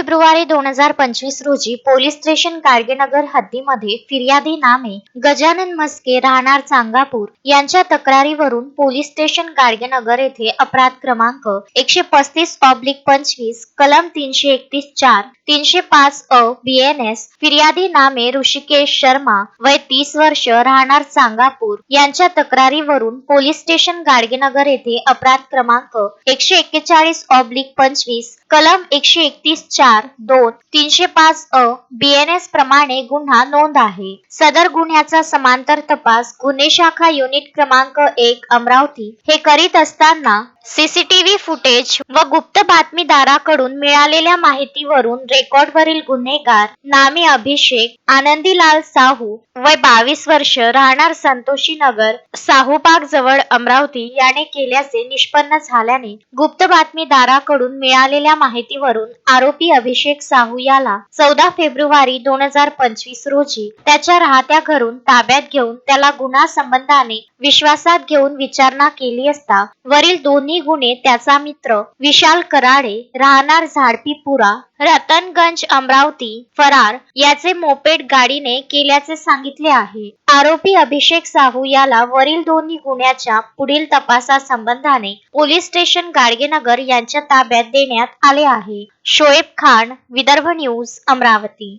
February 2025 रोजी police station Gadgenagar हद्दीमध्ये फिर्यादी नामे गजानन मस्के राहणार चांगापूर यांच्या तक्रारीवरून पोलीस स्टेशन गाडगेनगर येथे अपराध क्रमांक 135/25 कलम 331-4 305 अ BNS फिर्यादी नामे ऋषिकेश शर्मा वय 30 वर्ष राहणार चांगापूर यांच्या तक्रारीवरून पोलीस स्टेशन गाडगेनगर येथे अपराध क्रमांक 141/25 कलम 131-4 2 305 अ BNS प्रमाणे गुन्हा नोंद आहे। सदर गुन्ह्याचा समांतर तपास गुन्हे शाखा युनिट क्रमांक 1 अमरावती हे करीत असताना सीसीटीव्ही फुटेज व गुप्त बातमीदाराकडून मिळालेल्या माहितीवरून रेकॉर्डवरील गुन्हेगार नामे अभिषेक आनंदीलाल साहू वय 22 वर्ष राहणार संतोषी नगर साहूबाग जवळ अमरावती याने केल्याचे निष्पन्न झाल्याने गुप्त बातमीदाराकडून मिळालेल्या माहितीवरून आरोपी अभिषेक साहू याला 14 फेब्रुवारी 2025 रोजी त्याच्या राहत्या घरून ताब्यात घेऊन त्याला गुन्हा संबंधाने विश्वासात घेऊन विचारणा केली असता वरील दोन्ही गुन्हे त्याचा मित्र विशाल कराडे राहणार झाडपीपुरा रतनगंज अमरावती फरार याचे मोपेड गाडीने केल्याचे सांगितले आहे। आरोपी अभिषेक साहू याला वरील दोन्ही गुन्ह्याच्या पुढील तपासासंबंधाने पोलीस स्टेशन गाडगेनगर यांच्या ताब्यात देण्यात आले आहे। शोएब खान, विदर्भ न्यूज, अमरावती।